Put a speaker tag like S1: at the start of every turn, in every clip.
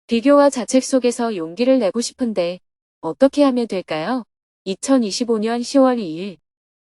S1: 비교와 자책 속에서 용기를 내고 싶은데 어떻게 하면 될까요? 2025년 10월 2일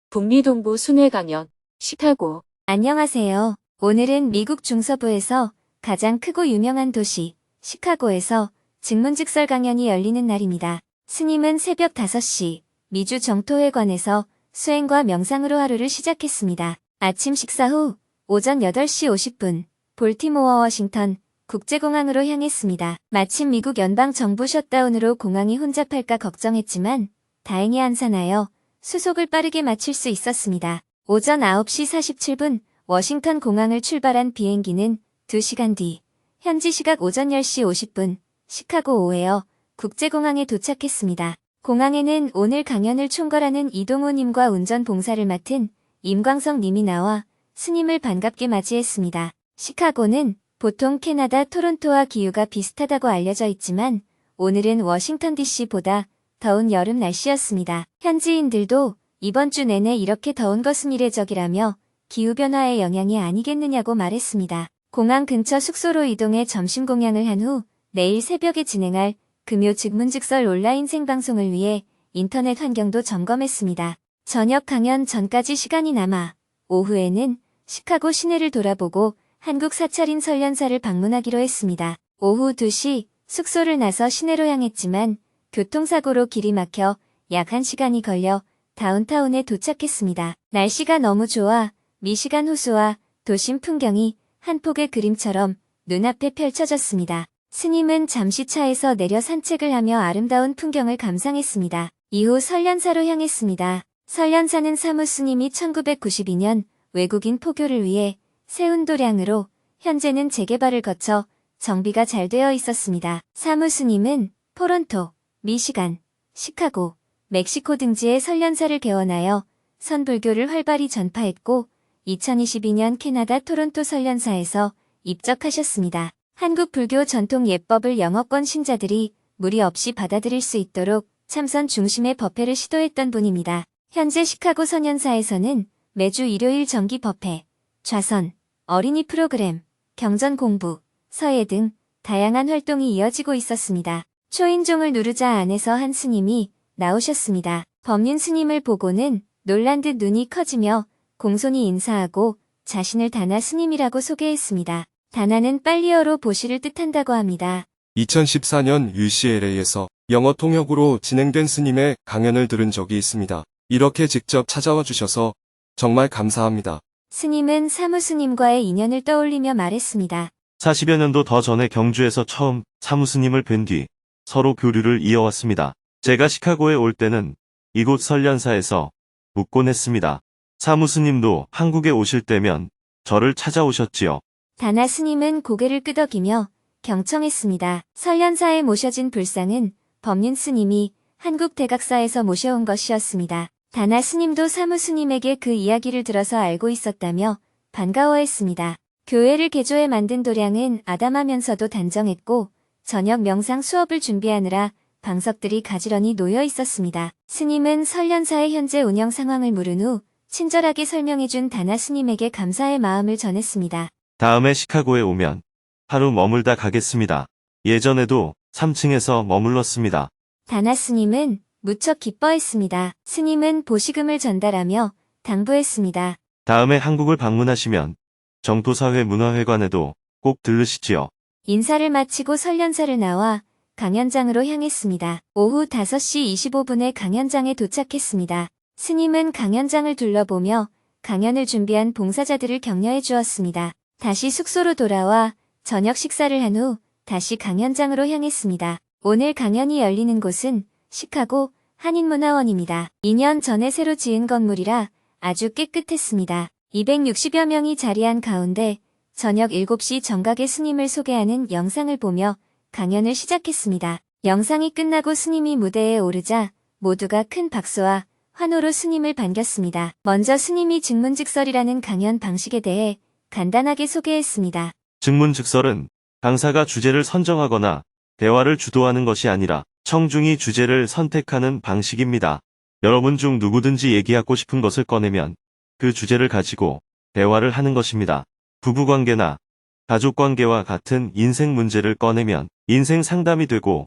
S1: 북미 동부 순회 강연 시카고.
S2: 안녕하세요. 오늘은 미국 중서부에서 가장 크고 유명한 도시 시카고에서 증문즉설 강연이 열리는 날입니다. 스님은 새벽 5시 미주 정토회관에서 수행과 명상으로 하루를 시작했습니다. 아침 식사 후 오전 8시 50분 볼티모어 워싱턴 국제공항으로 향했습니다. 마침 미국 연방정부 셧다운으로 공항이 혼잡할까 걱정했지만 다행히 안산하여 수속을 빠르게 마칠 수 있었습니다. 오전 9시 47분 워싱턴 공항을 출발한 비행기는 2시간 뒤 현지 시각 오전 10시 50분 시카고 오헤어 국제공항에 도착했습니다. 공항에는 오늘 강연을 총괄하는 이동우 님과 운전 봉사를 맡은 임광석 님이 나와 스님을 반갑게 맞이했습니다. 시카고는 보통 캐나다 토론토와 기후가 비슷하다고 알려져 있지만 오늘은 워싱턴 DC보다 더운 여름 날씨였습니다. 현지인들도 이번 주 내내 이렇게 더운 것은 이례적이라며 기후변화의 영향이 아니겠느냐고 말했습니다. 공항 근처 숙소로 이동해 점심 공양을 한 후 내일 새벽에 진행할 금요 증문즉설 온라인 생방송을 위해 인터넷 환경도 점검했습니다. 저녁 강연 전까지 시간이 남아 오후에는 시카고 시내를 돌아보고 한국 사찰인 설련사를 방문하기로 했습니다. 오후 2시 숙소를 나서 시내로 향했지만 교통사고로 길이 막혀 약 1시간이 걸려 다운타운에 도착했습니다. 날씨가 너무 좋아 미시간 호수와 도심 풍경이 한 폭의 그림처럼 눈앞에 펼쳐졌습니다. 스님은 잠시 차에서 내려 산책을 하며 아름다운 풍경을 감상했습니다. 이후 설련사로 향했습니다. 설련사는 사무 스님이 1992년 외국인 포교를 위해 세운 도량으로 현재는 재개발을 거쳐 정비가 잘 되어 있었습니다. 사무 스님은 토론토, 미시간, 시카고, 멕시코 등지에 설련사를 개원하여 선불교를 활발히 전파했고 2022년 캐나다 토론토 설련사에서 입적하셨습니다. 한국 불교 전통 예법을 영어권 신자들이 무리 없이 받아들일 수 있도록 참선 중심의 법회를 시도했던 분입니다. 현재 시카고 선연사에서는 매주 일요일 정기 법회, 좌선, 어린이 프로그램, 경전 공부, 서예 등 다양한 활동이 이어지고 있었습니다. 초인종을 누르자 안에서 한 스님이 나오셨습니다. 법륜 스님을 보고는 놀란 듯 눈이 커지며 공손히 인사하고 자신을 다나 스님이라고 소개했습니다. 다나는 빨리어로 보시를 뜻한다고 합니다.
S3: 2014년 UCLA에서 영어 통역으로 진행된 스님의 강연을 들은 적이 있습니다. 이렇게 직접 찾아와 주셔서 정말 감사합니다.
S2: 스님은 사무 스님과의 인연을 떠올리며 말했습니다.
S4: 40여 년도 더 전에 경주에서 처음 사무 스님을 뵌 뒤 서로 교류를 이어왔습니다. 제가 시카고에 올 때는 이곳 설련사에서 묵곤 했습니다. 사무 스님도 한국에 오실 때면 저를 찾아오셨지요.
S2: 다나 스님은 고개를 끄덕이며 경청했습니다. 설련사에 모셔진 불상은 법륜 스님이 한국 대각사에서 모셔온 것이었습니다. 다나 스님도 사무 스님에게 그 이야기를 들어서 알고 있었다며 반가워했습니다. 교회를 개조해 만든 도량은 아담하면서도 단정했고 저녁 명상 수업을 준비하느라 방석들이 가지런히 놓여 있었습니다. 스님은 설련사의 현재 운영 상황을 물은 후 친절하게 설명해준 다나 스님에게 감사의 마음을 전했습니다.
S4: 다음에 시카고에 오면 하루 머물다 가겠습니다. 예전에도 3층에서 머물렀습니다.
S2: 다나 스님은 무척 기뻐했습니다. 스님은 보시금을 전달하며 당부했습니다.
S4: 다음에 한국을 방문하시면 정토사회 문화회관에도 꼭 들르시지요.
S2: 인사를 마치고 설련사를 나와 강연장으로 향했습니다. 오후 5시 25분에 강연장에 도착했습니다. 스님은 강연장을 둘러보며 강연을 준비한 봉사자들을 격려해 주었습니다. 다시 숙소로 돌아와 저녁 식사를 한 후 다시 강연장으로 향했습니다. 오늘 강연이 열리는 곳은 시카고 한인문화원입니다. 2년 전에 새로 지은 건물이라 아주 깨끗했습니다. 260여 명이 자리한 가운데 저녁 7시 정각에 스님을 소개하는 영상을 보며 강연을 시작했습니다. 영상이 끝나고 스님이 무대에 오르자 모두가 큰 박수와 환호로 스님을 반겼습니다. 먼저 스님이 증문즉설이라는 강연 방식에 대해 간단하게 소개했습니다.
S4: 증문즉설은 강사가 주제를 선정하거나 대화를 주도하는 것이 아니라 청중이 주제를 선택하는 방식입니다. 여러분 중 누구든지 얘기하고 싶은 것을 꺼내면 그 주제를 가지고 대화를 하는 것입니다. 부부관계나 가족관계와 같은 인생 문제를 꺼내면 인생 상담이 되고,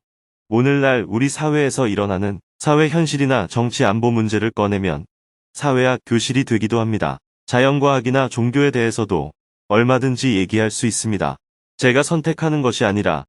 S4: 오늘날 우리 사회에서 일어나는 사회 현실이나 정치 안보 문제를 꺼내면 사회학 교실이 되기도 합니다. 자연과학이나 종교에 대해서도 얼마든지 얘기할 수 있습니다. 제가 선택하는 것이 아니라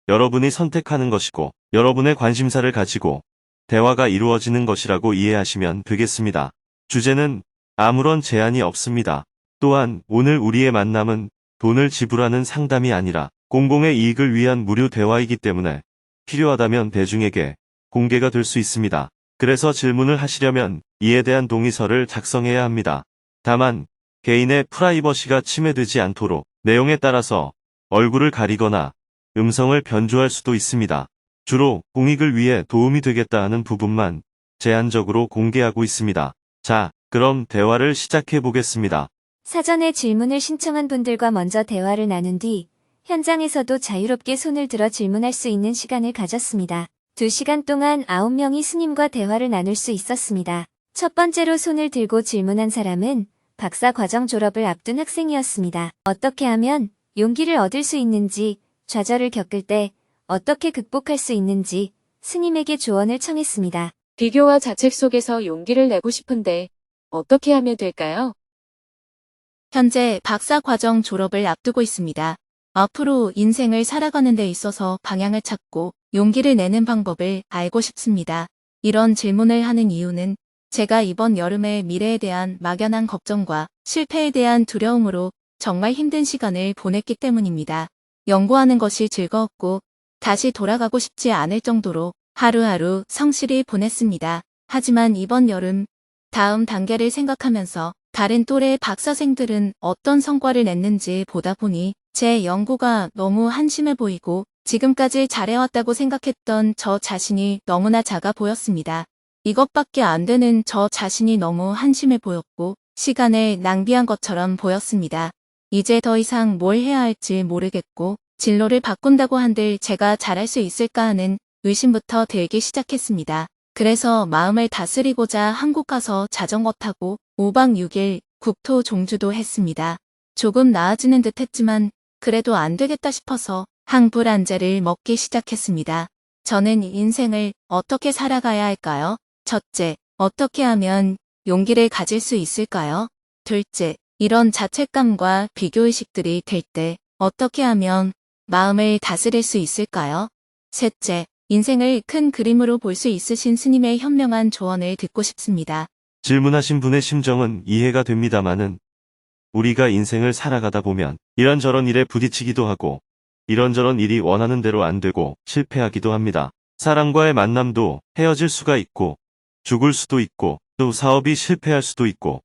S4: 여러분이 선택하는 것이고, 여러분의 관심사를 가지고 대화가 이루어지는 것이라고 이해하시면 되겠습니다. 주제는 아무런 제한이 없습니다. 또한 오늘 우리의 만남은 돈을 지불하는 상담이 아니라 공공의 이익을 위한 무료 대화이기 때문에 필요하다면 대중에게 공개가 될 수 있습니다. 그래서 질문을 하시려면 이에 대한 동의서를 작성해야 합니다. 다만 개인의 프라이버시가 침해되지 않도록 내용에 따라서 얼굴을 가리거나 음성을 변조할 수도 있습니다. 주로 공익을 위해 도움이 되겠다 하는 부분만 제한적으로 공개하고 있습니다. 자, 그럼 대화를 시작해 보겠습니다.
S2: 사전에 질문을 신청한 분들과 먼저 대화를 나눈 뒤 현장에서도 자유롭게 손을 들어 질문할 수 있는 시간을 가졌습니다. 2시간 동안 9명이 스님과 대화를 나눌 수 있었습니다. 첫 번째로 손을 들고 질문한 사람은 박사 과정 졸업을 앞둔 학생이었습니다. 어떻게 하면 용기를 얻을 수 있는지, 좌절을 겪을 때 어떻게 극복할 수 있는지 스님에게 조언을 청했습니다.
S1: 비교와 자책 속에서 용기를 내고 싶은데 어떻게 하면 될까요?
S5: 현재 박사 과정 졸업을 앞두고 있습니다. 앞으로 인생을 살아가는 데 있어서 방향을 찾고 용기를 내는 방법을 알고 싶습니다. 이런 질문을 하는 이유는 제가 이번 여름에 미래에 대한 막연한 걱정과 실패에 대한 두려움으로 정말 힘든 시간을 보냈기 때문입니다. 연구하는 것이 즐거웠고 다시 돌아가고 싶지 않을 정도로 하루하루 성실히 보냈습니다. 하지만 이번 여름 다음 단계를 생각하면서 다른 또래 박사생들은 어떤 성과를 냈는지 보다 보니 제 연구가 너무 한심해 보이고 지금까지 잘해왔다고 생각했던 저 자신이 너무나 작아 보였습니다. 이것밖에 안 되는 저 자신이 너무 한심해 보였고 시간을 낭비한 것처럼 보였습니다. 이제 더 이상 뭘 해야 할지 모르겠고 진로를 바꾼다고 한들 제가 잘할 수 있을까 하는 의심부터 들기 시작했습니다. 그래서 마음을 다스리고자 한국 가서 자전거 타고 5박 6일 국토 종주도 했습니다. 조금 나아지는 듯 했지만 그래도 안 되겠다 싶어서 항불안제를 먹기 시작했습니다. 저는 인생을 어떻게 살아가야 할까요? 첫째, 어떻게 하면 용기를 가질 수 있을까요? 둘째, 이런 자책감과 비교의식들이 들 때 어떻게 하면 마음을 다스릴 수 있을까요? 셋째, 인생을 큰 그림으로 볼 수 있으신 스님의 현명한 조언을 듣고 싶습니다.
S4: 질문하신 분의 심정은 이해가 됩니다마는 우리가 인생을 살아가다 보면 이런저런 일에 부딪히기도 하고 이런저런 일이 원하는 대로 안 되고 실패하기도 합니다. 사람과의 만남도 헤어질 수가 있고 죽을 수도 있고 또 사업이 실패할 수도 있고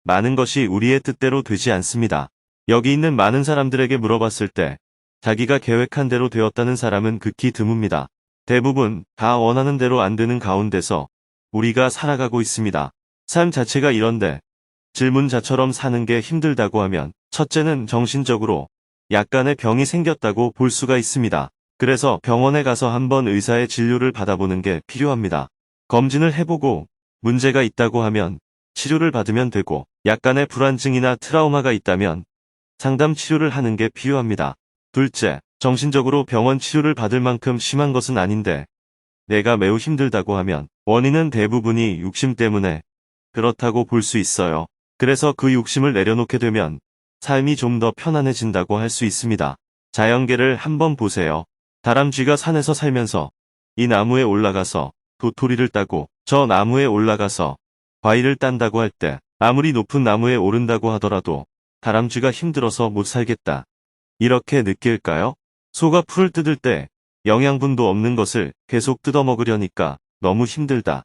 S4: 많은 것이 우리의 뜻대로 되지 않습니다. 여기 있는 많은 사람들에게 물어봤을 때 자기가 계획한 대로 되었다는 사람은 극히 드뭅니다. 대부분 다 원하는 대로 안 되는 가운데서 우리가 살아가고 있습니다. 삶 자체가 이런데 질문자처럼 사는 게 힘들다고 하면 첫째는 정신적으로 약간의 병이 생겼다고 볼 수가 있습니다. 그래서 병원에 가서 한번 의사의 진료를 받아보는 게 필요합니다. 검진을 해보고 문제가 있다고 하면 치료를 받으면 되고 약간의 불안증이나 트라우마가 있다면 상담 치료를 하는 게 필요합니다. 둘째, 정신적으로 병원 치료를 받을 만큼 심한 것은 아닌데 내가 매우 힘들다고 하면 원인은 대부분이 욕심 때문에 그렇다고 볼 수 있어요. 그래서 그 욕심을 내려놓게 되면 삶이 좀 더 편안해진다고 할 수 있습니다. 자연계를 한번 보세요. 다람쥐가 산에서 살면서 이 나무에 올라가서 도토리를 따고 저 나무에 올라가서 과일을 딴다고 할 때 아무리 높은 나무에 오른다고 하더라도 다람쥐가 힘들어서 못 살겠다. 이렇게 느낄까요? 소가 풀을 뜯을 때 영양분도 없는 것을 계속 뜯어먹으려니까 너무 힘들다.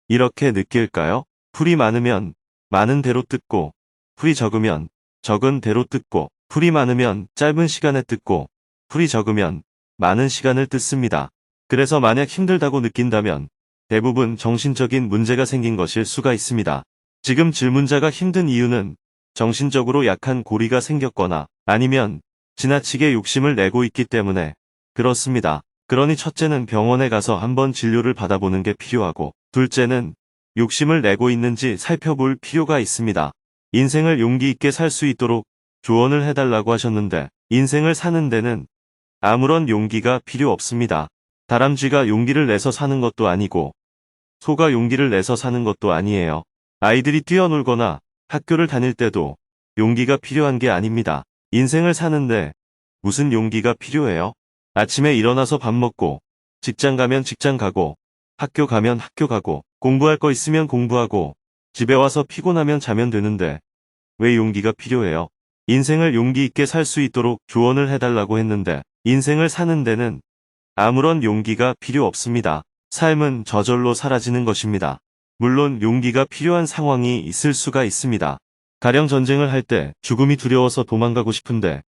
S4: 이렇게 느낄까요? 풀이 많으면 많은 대로 뜯고 풀이 적으면 적은 대로 뜯고 풀이 많으면 짧은 시간에 뜯고 풀이 적으면 많은 시간을 뜯습니다. 그래서 만약 힘들다고 느낀다면 대부분 정신적인 문제가 생긴 것일 수가 있습니다. 지금 질문자가 힘든 이유는 정신적으로 약한 고리가 생겼거나 아니면 지나치게 욕심을 내고 있기 때문에 그렇습니다. 그러니 첫째는 병원에 가서 한번 진료를 받아보는 게 필요하고, 둘째는 욕심을 내고 있는지 살펴볼 필요가 있습니다. 인생을 용기 있게 살 수 있도록 조언을 해달라고 하셨는데, 인생을 사는 데는 아무런 용기가 필요 없습니다. 다람쥐가 용기를 내서 사는 것도 아니고, 소가 용기를 내서 사는 것도 아니에요. 아이들이 뛰어놀거나 학교를 다닐 때도 용기가 필요한 게 아닙니다. 인생을 사는데 무슨 용기가 필요해요? 아침에 일어나서 밥 먹고, 직장 가면 직장 가고, 학교 가면 학교 가고, 공부할 거 있으면 공부하고, 집에 와서 피곤하면 자면 되는데 왜 용기가 필요해요? 인생을 용기 있게 살 수 있도록 조언을 해달라고 했는데, 인생을 사는 데는 아무런 용기가 필요 없습니다. 삶은 저절로 사라지는 것입니다. 물론 용기가 필요한 상황이 있을 수가 있습니다. 가령 전쟁을 할 때 죽음이 두려워서 도망가고 싶은데,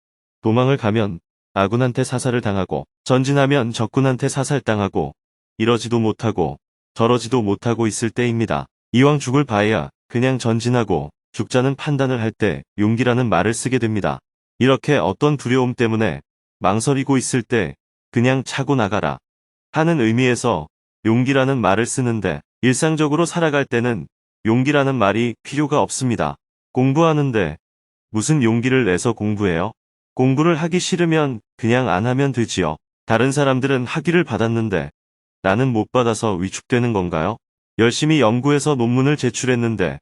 S4: 도망을 가면 아군한테 사살을 당하고, 전진하면 적군한테 사살당하고, 이러지도 못하고 저러지도 못하고 있을 때입니다. 이왕 죽을 바에야 그냥 전진하고 죽자는 판단을 할 때 용기라는 말을 쓰게 됩니다. 이렇게 어떤 두려움 때문에 망설이고 있을 때 그냥 차고 나가라 하는 의미에서 용기라는 말을 쓰는데, 일상적으로 살아갈 때는 용기라는 말이 필요가 없습니다. 공부하는데 무슨 용기를 내서 공부해요? 공부를 하기 싫으면 그냥 안 하면 되지요. 다른 사람들은 학위를 받았는데 나는 못 받아서 위축되는 건가요? 열심히 연구해서 논문을 제출했는데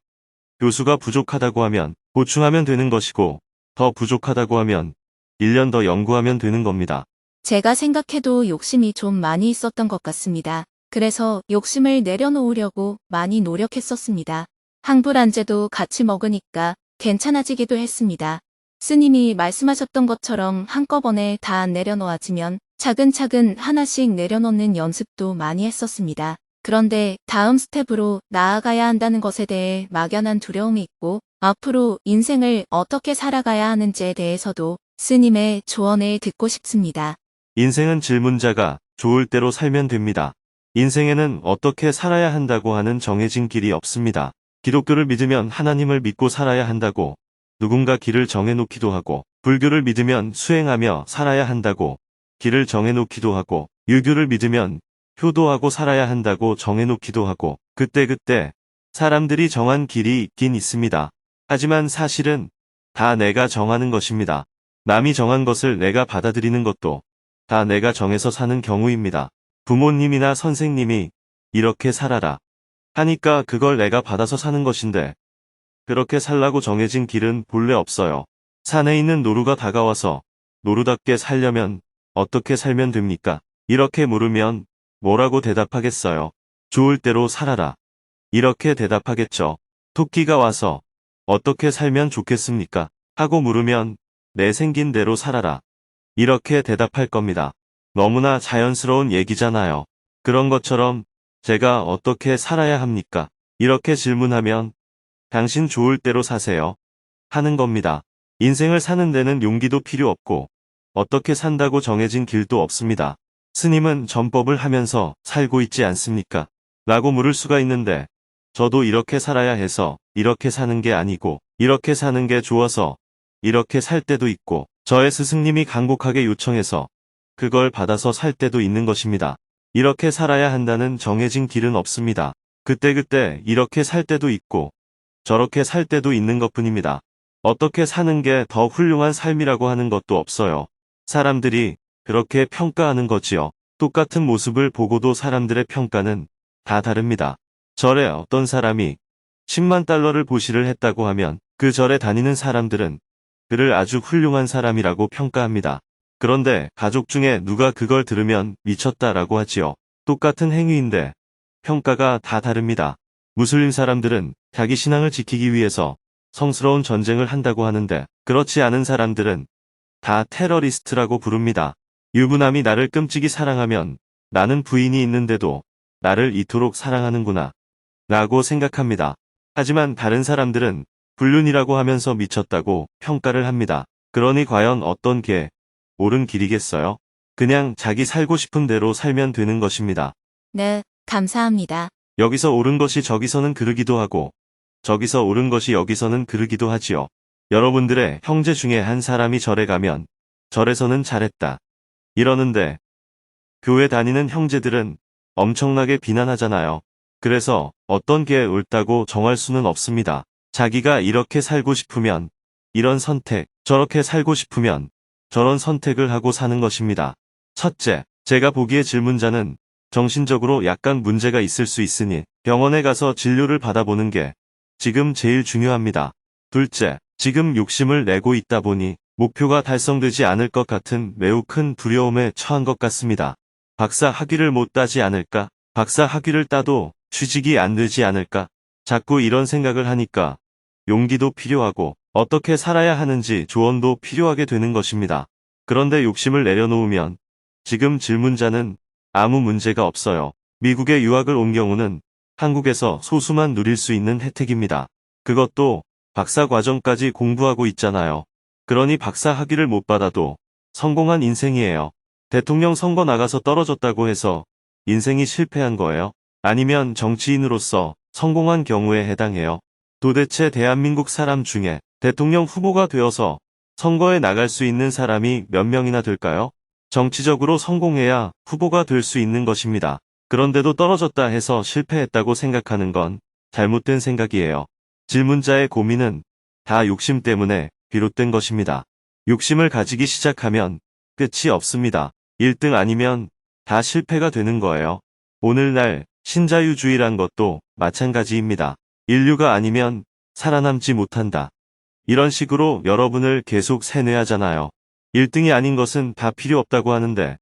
S4: 교수가 부족하다고 하면 보충하면 되는 것이고, 더 부족하다고 하면 1년 더 연구하면 되는 겁니다.
S5: 제가 생각해도 욕심이 좀 많이 있었던 것 같습니다. 그래서 욕심을 내려놓으려고 많이 노력했었습니다. 항불안제도 같이 먹으니까 괜찮아지기도 했습니다. 스님이 말씀하셨던 것처럼 한꺼번에 다 내려놓아지면 차근차근 하나씩 내려놓는 연습도 많이 했었습니다. 그런데 다음 스텝으로 나아가야 한다는 것에 대해 막연한 두려움이 있고, 앞으로 인생을 어떻게 살아가야 하는지에 대해서도 스님의 조언을 듣고 싶습니다.
S4: 인생은 질문자가 좋을 대로 살면 됩니다. 인생에는 어떻게 살아야 한다고 하는 정해진 길이 없습니다. 기독교를 믿으면 하나님을 믿고 살아야 한다고 누군가 길을 정해놓기도 하고, 불교를 믿으면 수행하며 살아야 한다고 길을 정해놓기도 하고, 유교를 믿으면 효도하고 살아야 한다고 정해놓기도 하고, 그때그때 사람들이 정한 길이 있긴 있습니다. 하지만 사실은 다 내가 정하는 것입니다. 남이 정한 것을 내가 받아들이는 것도 다 내가 정해서 사는 경우입니다. 부모님이나 선생님이 이렇게 살아라 하니까 그걸 내가 받아서 사는 것인데, 그렇게 살라고 정해진 길은 본래 없어요. 산에 있는 노루가 다가와서 노루답게 살려면 어떻게 살면 됩니까? 이렇게 물으면 뭐라고 대답하겠어요? 좋을 대로 살아라. 이렇게 대답하겠죠. 토끼가 와서 어떻게 살면 좋겠습니까? 하고 물으면 내 생긴 대로 살아라. 이렇게 대답할 겁니다. 너무나 자연스러운 얘기잖아요. 그런 것처럼 제가 어떻게 살아야 합니까? 이렇게 질문하면 당신 좋을 대로 사세요 하는 겁니다. 인생을 사는 데는 용기도 필요 없고 어떻게 산다고 정해진 길도 없습니다. 스님은 전법을 하면서 살고 있지 않습니까? 라고 물을 수가 있는데, 저도 이렇게 살아야 해서 이렇게 사는 게 아니고 이렇게 사는 게 좋아서 이렇게 살 때도 있고, 저의 스승님이 간곡하게 요청해서 그걸 받아서 살 때도 있는 것입니다. 이렇게 살아야 한다는 정해진 길은 없습니다. 그때그때 이렇게 살 때도 있고 저렇게 살 때도 있는 것뿐입니다. 어떻게 사는 게 더 훌륭한 삶이라고 하는 것도 없어요. 사람들이 그렇게 평가하는 거지요. 똑같은 모습을 보고도 사람들의 평가는 다 다릅니다. 절에 어떤 사람이 10만 달러를 보시를 했다고 하면 그 절에 다니는 사람들은 그를 아주 훌륭한 사람이라고 평가합니다. 그런데 가족 중에 누가 그걸 들으면 미쳤다라고 하지요. 똑같은 행위인데 평가가 다 다릅니다. 무슬림 사람들은 자기 신앙을 지키기 위해서 성스러운 전쟁을 한다고 하는데, 그렇지 않은 사람들은 다 테러리스트라고 부릅니다. 유부남이 나를 끔찍이 사랑하면 나는 부인이 있는데도 나를 이토록 사랑하는구나 라고 생각합니다. 하지만 다른 사람들은 불륜이라고 하면서 미쳤다고 평가를 합니다. 그러니 과연 어떤 게 옳은 길이겠어요? 그냥 자기 살고 싶은 대로 살면 되는 것입니다.
S5: 네, 감사합니다.
S4: 여기서 옳은 것이 저기서는 그르기도 하고 저기서 옳은 것이 여기서는 그르기도 하지요. 여러분들의 형제 중에 한 사람이 절에 가면 절에서는 잘했다. 이러는데 교회 다니는 형제들은 엄청나게 비난하잖아요. 그래서 어떤 게 옳다고 정할 수는 없습니다. 자기가 이렇게 살고 싶으면 이런 선택, 저렇게 살고 싶으면 저런 선택을 하고 사는 것입니다. 첫째, 제가 보기에 질문자는 정신적으로 약간 문제가 있을 수 있으니 병원에 가서 진료를 받아보는 게 지금 제일 중요합니다. 둘째, 지금 욕심을 내고 있다 보니 목표가 달성되지 않을 것 같은 매우 큰 두려움에 처한 것 같습니다. 박사 학위를 못 따지 않을까? 박사 학위를 따도 취직이 안 되지 않을까? 자꾸 이런 생각을 하니까 용기도 필요하고 어떻게 살아야 하는지 조언도 필요하게 되는 것입니다. 그런데 욕심을 내려놓으면 지금 질문자는 아무 문제가 없어요. 미국에 유학을 온 경우는 한국에서 소수만 누릴 수 있는 혜택입니다. 그것도 박사 과정까지 공부하고 있잖아요. 그러니 박사 학위를 못 받아도 성공한 인생이에요. 대통령 선거 나가서 떨어졌다고 해서 인생이 실패한 거예요? 아니면 정치인으로서 성공한 경우에 해당해요? 도대체 대한민국 사람 중에 대통령 후보가 되어서 선거에 나갈 수 있는 사람이 몇 명이나 될까요? 정치적으로 성공해야 후보가 될 수 있는 것입니다. 그런데도 떨어졌다 해서 실패했다고 생각하는 건 잘못된 생각이에요. 질문자의 고민은 다 욕심 때문에 비롯된 것입니다. 욕심을 가지기 시작하면 끝이 없습니다. 1등 아니면 다 실패가 되는 거예요. 오늘날 신자유주의란 것도 마찬가지입니다. 인류가 아니면 살아남지 못한다. 이런 식으로 여러분을 계속 세뇌하잖아요. 1등이 아닌 것은 다 필요 없다고 하는데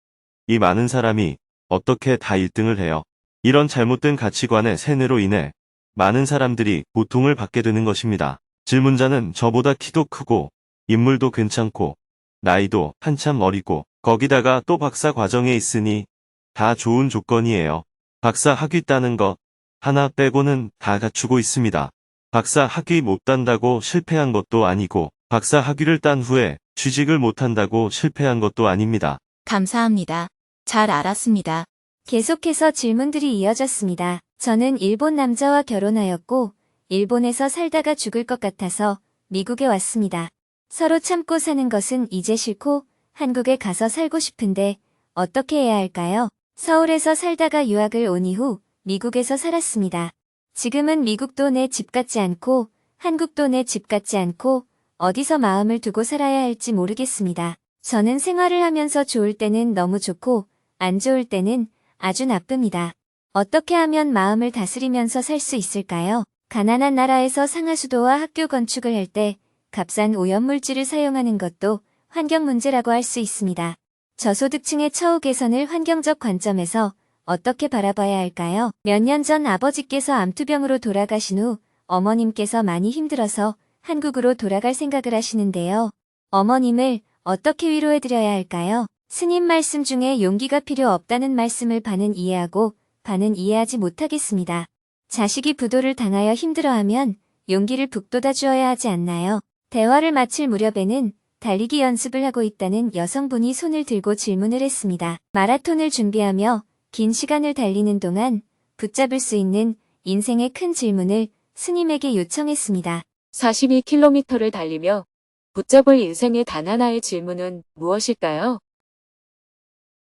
S4: 이 많은 사람이 어떻게 다 1등을 해요? 이런 잘못된 가치관의 세뇌로 인해 많은 사람들이 고통을 받게 되는 것입니다. 질문자는 저보다 키도 크고 인물도 괜찮고 나이도 한참 어리고 거기다가 또 박사 과정에 있으니 다 좋은 조건이에요. 박사 학위 따는 것 하나 빼고는 다 갖추고 있습니다. 박사 학위 못 딴다고 실패한 것도 아니고 박사 학위를 딴 후에 취직을 못한다고 실패한 것도 아닙니다.
S5: 감사합니다. 잘 알았습니다.
S2: 계속해서 질문들이 이어졌습니다. 저는 일본 남자와 결혼하였고 일본에서 살다가 죽을 것 같아서 미국에 왔습니다. 서로 참고 사는 것은 이제 싫고 한국에 가서 살고 싶은데 어떻게 해야 할까요? 서울에서 살다가 유학을 온 이후 미국에서 살았습니다. 지금은 미국도 내 집 같지 않고 한국도 내 집 같지 않고 어디서 마음을 두고 살아야 할지 모르겠습니다. 저는 생활을 하면서 좋을 때는 너무 좋고 안 좋을 때는 아주 나쁩니다. 어떻게 하면 마음을 다스리면서 살 수 있을까요? 가난한 나라에서 상하수도와 학교 건축을 할 때 값싼 오염물질을 사용하는 것도 환경 문제라고 할 수 있습니다. 저소득층의 처우 개선을 환경적 관점에서 어떻게 바라봐야 할까요? 몇 년 전 아버지께서 암투병으로 돌아가신 후 어머님께서 많이 힘들어서 한국으로 돌아갈 생각을 하시는데요. 어머님을 어떻게 위로해드려야 할까요? 스님 말씀 중에 용기가 필요 없다는 말씀을 반은 이해하고 반은 이해하지 못하겠습니다. 자식이 부도를 당하여 힘들어하면 용기를 북돋아 주어야 하지 않나요? 대화를 마칠 무렵에는 달리기 연습을 하고 있다는 여성분이 손을 들고 질문을 했습니다. 마라톤을 준비하며 긴 시간을 달리는 동안 붙잡을 수 있는 인생의 큰 질문을 스님에게 요청했습니다.
S1: 42km를 달리며 붙잡을 인생의 단 하나의 질문은 무엇일까요?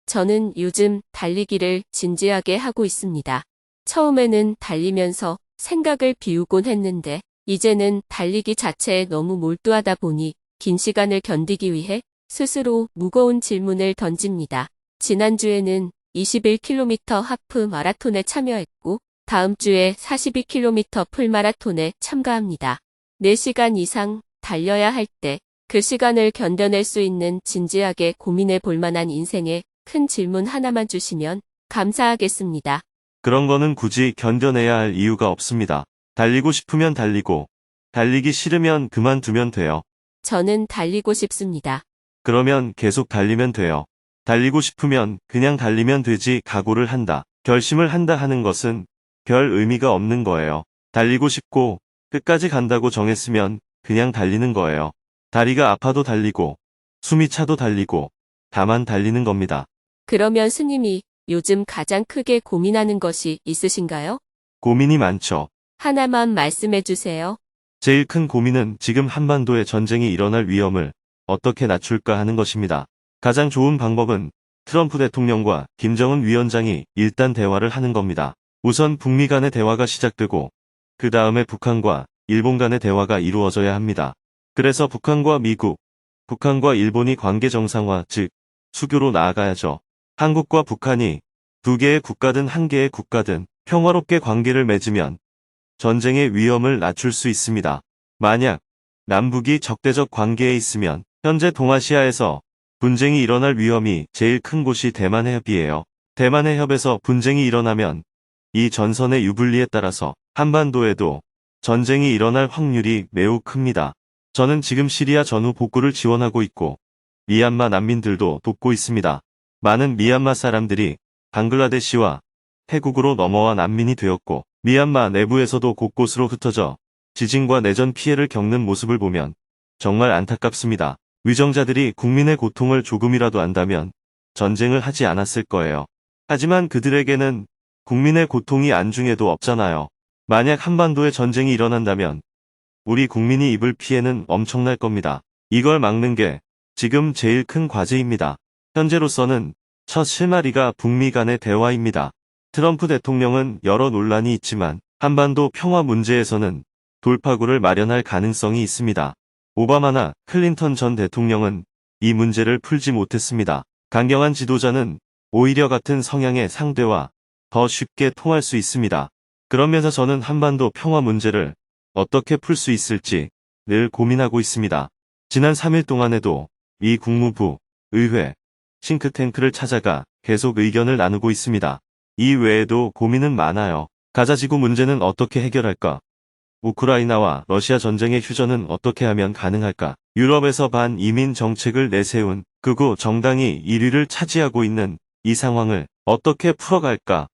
S6: 저는 요즘 달리기를 진지하게 하고 있습니다. 처음에는 달리면서 생각을 비우곤 했는데 이제는 달리기 자체에 너무 몰두하다 보니 긴 시간을 견디기 위해 스스로 무거운 질문을 던집니다. 지난주에는 21km 하프 마라톤에 참여했고 다음 주에 42km 풀마라톤에 참가합니다. 4시간 이상 달려야 할 때 그 시간을 견뎌낼 수 있는 진지하게 고민해 볼 만한 인생의 큰 질문 하나만 주시면 감사하겠습니다.
S4: 그런 거는 굳이 견뎌내야 할 이유가 없습니다. 달리고 싶으면 달리고, 달리기 싫으면 그만두면 돼요.
S6: 저는 달리고 싶습니다.
S4: 그러면 계속 달리면 돼요. 달리고 싶으면 그냥 달리면 되지 각오를 한다, 결심을 한다 하는 것은 별 의미가 없는 거예요. 달리고 싶고 끝까지 간다고 정했으면 그냥 달리는 거예요. 다리가 아파도 달리고, 숨이 차도 달리고, 다만 달리는 겁니다.
S6: 그러면 스님이 요즘 가장 크게 고민하는 것이 있으신가요?
S4: 고민이 많죠.
S6: 하나만 말씀해 주세요.
S4: 제일 큰 고민은 지금 한반도에 전쟁이 일어날 위험을 어떻게 낮출까 하는 것입니다. 가장 좋은 방법은 트럼프 대통령과 김정은 위원장이 일단 대화를 하는 겁니다. 우선 북미 간의 대화가 시작되고 그 다음에 북한과 일본 간의 대화가 이루어져야 합니다. 그래서 북한과 미국, 북한과 일본이 관계 정상화, 즉 수교로 나아가야죠. 한국과 북한이 두 개의 국가든 한 개의 국가든 평화롭게 관계를 맺으면 전쟁의 위험을 낮출 수 있습니다. 만약 남북이 적대적 관계에 있으면 현재 동아시아에서 분쟁이 일어날 위험이 제일 큰 곳이 대만 해협이에요. 대만 해협에서 분쟁이 일어나면 이 전선의 유불리에 따라서 한반도에도 전쟁이 일어날 확률이 매우 큽니다. 저는 지금 시리아 전후 복구를 지원하고 있고 미얀마 난민들도 돕고 있습니다. 많은 미얀마 사람들이 방글라데시와 태국으로 넘어와 난민이 되었고 미얀마 내부에서도 곳곳으로 흩어져 지진과 내전 피해를 겪는 모습을 보면 정말 안타깝습니다. 위정자들이 국민의 고통을 조금이라도 안다면 전쟁을 하지 않았을 거예요. 하지만 그들에게는 국민의 고통이 안중에도 없잖아요. 만약 한반도에 전쟁이 일어난다면 우리 국민이 입을 피해는 엄청날 겁니다. 이걸 막는 게 지금 제일 큰 과제입니다. 현재로서는 첫 실마리가 북미 간의 대화입니다. 트럼프 대통령은 여러 논란이 있지만 한반도 평화 문제에서는 돌파구를 마련할 가능성이 있습니다. 오바마나 클린턴 전 대통령은 이 문제를 풀지 못했습니다. 강경한 지도자는 오히려 같은 성향의 상대와 더 쉽게 통할 수 있습니다. 그런 면에서 저는 한반도 평화 문제를 어떻게 풀 수 있을지 늘 고민하고 있습니다. 지난 3일 동안에도 미 국무부, 의회, 싱크탱크를 찾아가 계속 의견을 나누고 있습니다. 이 외에도 고민은 많아요. 가자지구 문제는 어떻게 해결할까? 우크라이나와 러시아 전쟁의 휴전은 어떻게 하면 가능할까? 유럽에서 반이민 정책을 내세운 극우 정당이 1위를 차지하고 있는 이 상황을 어떻게 풀어갈까?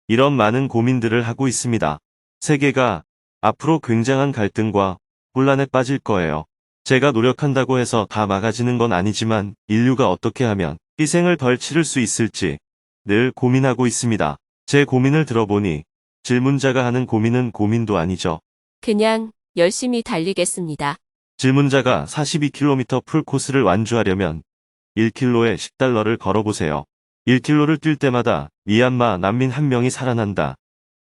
S4: 이런 많은 고민들을 하고 있습니다. 세계가 앞으로 굉장한 갈등과 혼란에 빠질 거예요. 제가 노력한다고 해서 다 막아지는 건 아니지만 인류가 어떻게 하면 희생을 덜 치를 수 있을지 늘 고민하고 있습니다. 제 고민을 들어보니 질문자가 하는 고민은 고민도 아니죠.
S6: 그냥 열심히 달리겠습니다.
S4: 질문자가 42km 풀코스를 완주하려면 1km에 $10를 걸어보세요. 1km를 뛸 때마다 미얀마 난민 1명이 살아난다.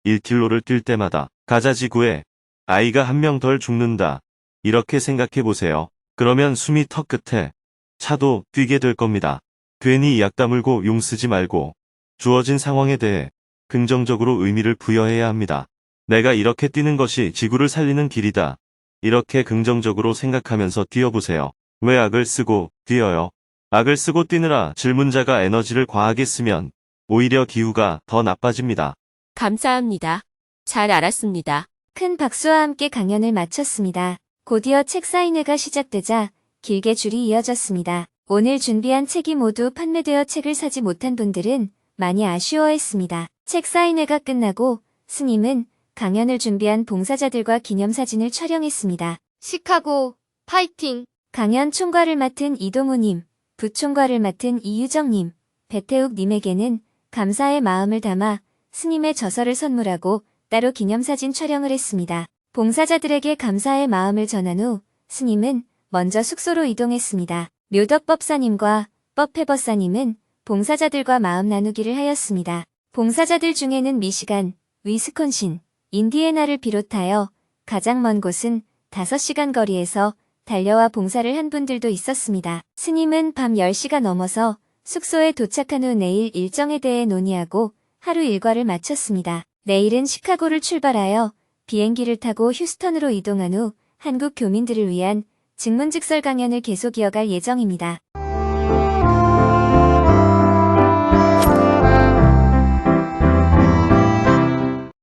S4: 1km를 뛸 때마다 가자지구에 아이가 1명 덜 죽는다. 이렇게 생각해 보세요. 그러면 숨이 턱 끝에 차도 뛰게 될 겁니다. 괜히 약 다물고 용 쓰지 말고 주어진 상황에 대해 긍정적으로 의미를 부여해야 합니다. 내가 이렇게 뛰는 것이 지구를 살리는 길이다. 이렇게 긍정적으로 생각하면서 뛰어보세요. 왜 악을 쓰고 뛰어요? 악을 쓰고 뛰느라 질문자가 에너지를 과하게 쓰면 오히려 기후가 더 나빠집니다.
S6: 감사합니다. 잘 알았습니다.
S2: 큰 박수와 함께 강연을 마쳤습니다. 곧이어 책 사인회가 시작되자 길게 줄이 이어졌습니다. 오늘 준비한 책이 모두 판매되어 책을 사지 못한 분들은 많이 아쉬워했습니다. 책 사인회가 끝나고 스님은 강연을 준비한 봉사자들과 기념사진을 촬영했습니다. 시카고 파이팅! 강연 총괄을 맡은 이동우님, 부총괄을 맡은 이유정님, 배태욱님에게는 감사의 마음을 담아 스님의 저서를 선물하고 따로 기념사진 촬영을 했습니다. 봉사자들에게 감사의 마음을 전한 후 스님은 먼저 숙소로 이동했습니다. 묘덕법사님과 법회법사님은 봉사자들과 마음 나누기를 하였습니다. 봉사자들 중에는 미시간, 위스콘신, 인디애나를 비롯하여 가장 먼 곳은 5시간 거리에서 달려와 봉사를 한 분들도 있었습니다. 스님은 밤 10시가 넘어서 숙소에 도착한 후 내일 일정에 대해 논의하고 하루 일과를 마쳤습니다. 내일은 시카고를 출발하여 비행기를 타고 휴스턴으로 이동한 후 한국 교민들을 위한 증문즉설 강연을 계속 이어갈 예정입니다.